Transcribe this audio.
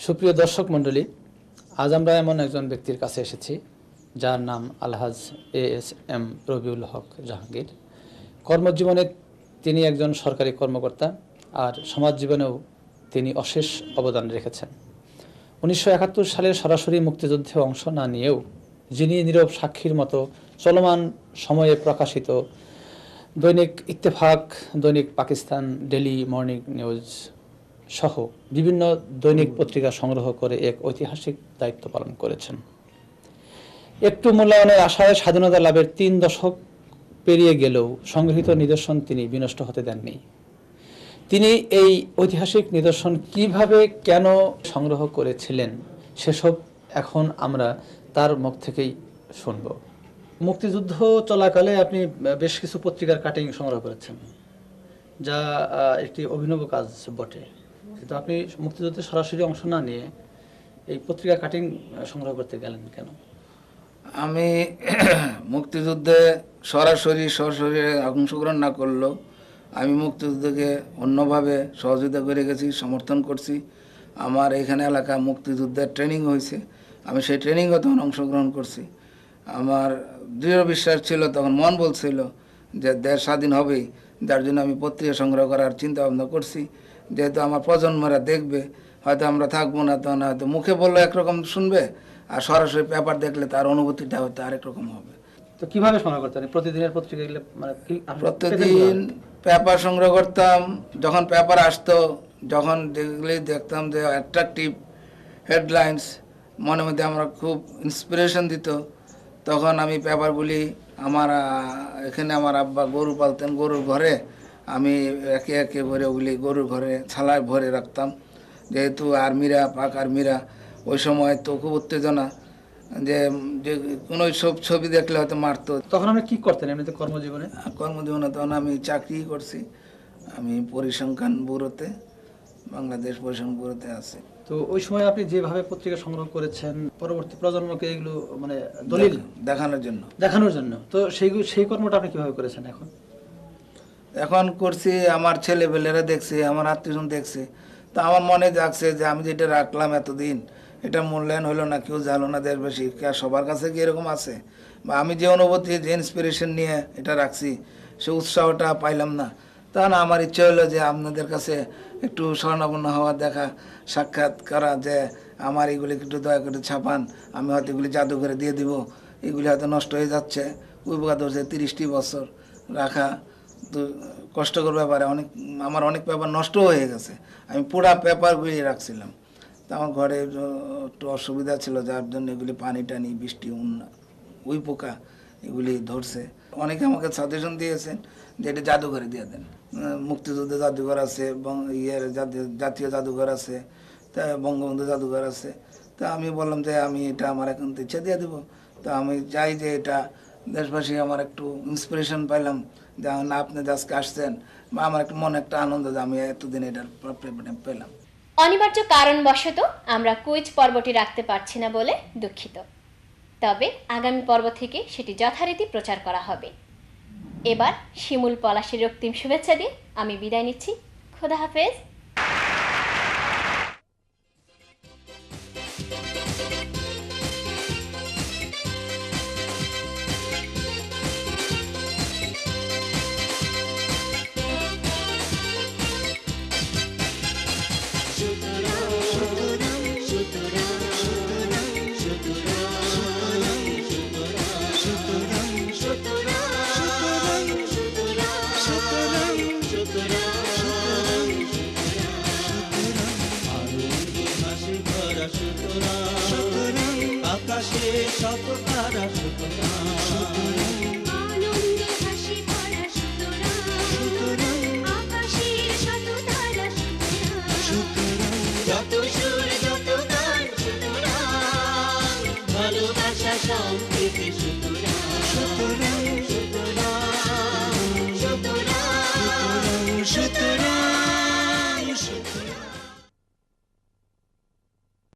সুপ্রিয় দর্শক মণ্ডলী, আজ আমরা এমন একজন ব্যক্তির কাছে এসেছি যার নাম আলহাজ ASM রবিউল হক জাহাঙ্গীর। কর্মজীবনে তিনি একজন সরকারি কর্মকর্তা, আর সমাজ জীবনেও তিনি অশেষ অবদান রেখেছেন। 1971 সালের সরাসরি মুক্তিযুদ্ধে অংশ না নিয়েও যিনি নীরব সাক্ষীর মতো চলমান সময়ে প্রকাশিত দৈনিক ইত্তেফাক, দৈনিক পাকিস্তান, ডেলি মর্নিং নিউজ সহ বিভিন্ন দৈনিক পত্রিকা সংগ্রহ করে এক ঐতিহাসিক দায়িত্ব পালন করেছেন। একটু মূল্যায়নের আশায় স্বাধীনতা লাভের 3 দশক পেরিয়ে গেলেও সংগৃহীত নিদর্শন তিনি বিনষ্ট হতে দেননি। তিনি এই ঐতিহাসিক নিদর্শন কিভাবে, কেন সংগ্রহ করেছিলেন সেসব এখন আমরা তার মুখ থেকেই শুনব। মুক্তিযুদ্ধ চলাকালে আপনি বেশ কিছু পত্রিকার কাটিং সংগ্রহ করেছেন, যা একটি অভিনব কাজ বটে, কিন্তু আপনি মুক্তিযুদ্ধে সরাসরি অংশ না নিয়ে এই পত্রিকা কাটিং সংগ্রহ করতে গেলেন কেন? আমি মুক্তিযুদ্ধে সরাসরি অংশগ্রহণ না করলেও আমি মুক্তিযুদ্ধকে অন্যভাবে সহযোগিতা করে গেছি, সমর্থন করছি। আমার এখানে এলাকা মুক্তিযুদ্ধের ট্রেনিং হয়েছে, আমি সেই ট্রেনিংও তখন অংশগ্রহণ করছি। আমার দৃঢ় বিশ্বাস ছিল, তখন মন বলছিল যে দেশ স্বাধীন হবেই, যার জন্য আমি পত্রিকা সংগ্রহ করার চিন্তা ভাবনা করছি। যেহেতু আমার প্রজন্মরা দেখবে, হয়তো আমরা থাকবো না, তখন হয়তো মুখে বললে একরকম শুনবে, আর সরাসরি পেপার দেখলে তার অনুভূতিটা হয়তো আরেক রকম হবে। তো কিভাবে সংগ্রহ করতেন? প্রতিদিনের পত্রিকা এগুলো মানে প্রতিদিন পেপার সংগ্রহ করতাম। যখন পেপার আসতো, যখন যেগুলি দেখতাম যে অ্যাট্রাকটিভ হেডলাইন্স, মনে মধ্যে আমরা খুব ইন্সপিরেশন দিত, তখন আমি পেপারগুলি এখানে আমার আব্বা গরু পালতেন, গরুর ঘরে আমি একে একে ভরে ওগুলি গরুর ঘরে ছালায় ভরে রাখতাম। যেহেতু পাক আর্মিরা ওই সময় তো খুব উত্তেজনা, যে কোনো সব ছবি দেখলে হয়তো মারতো। তখন আপনি কি করতেন এমনিতে কর্মজীবনে? তখন আমি চাকরি করছি, আমি পরিসংখ্যান ব্যুরোতে, বাংলাদেশ পরিসংখ্যান ব্যুরোতে আছি। তো ওই সময় আপনি যেভাবে পত্রিকা সংগ্রহ করেছেন পরবর্তী প্রজন্মকে এগুলো মানে দলিল দেখানোর জন্য, তো সেই কর্মটা আপনি কিভাবে করেছেন? এখন করছি, আমার ছেলেপেলেরা দেখছে, আমার আত্মীয়জন দেখছে, তা আমার মনে যাচ্ছে যে আমি যেটা রাখলাম এতদিন, এটা মূল্যায়ন হলো না, কেউ জানো না দেশবাসী, সবার কাছে কি এরকম আছে, বা আমি যে অনুভূতি, যে ইন্সপিরেশন নিয়ে এটা রাখছি, সে উৎসাহটা পাইলাম না। তখন আমার ইচ্ছে হলো যে আপনাদের কাছে একটু স্বর্ণাপন্ন হওয়া, দেখা, সাক্ষাৎ করা, যে আমার এগুলি একটু দয়া করে ছাপান, আমি হয়তো এগুলি জাদুঘরে দিয়ে দিব, এগুলি হয়তো নষ্ট হয়ে যাচ্ছে, উইপোকা ধরছে 30টি বছর রাখা, তো কষ্টকর ব্যাপারে আমার অনেক পেপার নষ্ট হয়ে গেছে, আমি পুরা পেপারগুলি রাখছিলাম। তো আমার ঘরে একটু অসুবিধা ছিল, যার জন্য এগুলি পানি টানি, বৃষ্টি, উইপোকা এগুলি ধরছে। অনেকে আমাকে সাজেশন দিয়েছেন যে এটা জাদুঘরে দিয়ে দেন, মুক্তিযুদ্ধ জাদুঘর আছে, জাতীয় জাদুঘর আছে, তা বঙ্গবন্ধু জাদুঘর আছে। তা আমি বললাম যে আমি এটা আমার এখন ইচ্ছে দিয়ে দেবো। তো আমি চাই যে এটা দেশবাসী, আমার একটু ইন্সপিরেশন পাইলাম যে না, আপনি আজকে আসছেন, বা আমার একটু মনে একটা আনন্দ যে আমি এতদিন এটার পেলাম। অনিবার্য কারণবশত আমরা কুইজ পর্বটি রাখতে পারছি না বলে দুঃখিত, তবে আগামী পর্ব থেকে সেটি যথারীতি প্রচার করা হবে। এবার শিমুল পলাশের রক্তিম শুভেচ্ছা দিয়ে আমি বিদায় নিচ্ছি। খোদা হাফেজ। আকাশে শত তারা, আনন্দে হাসি ভরা, আকাশে শত তারা, যত সুর যত গান, ভালোবাসা সম্প্রীতি।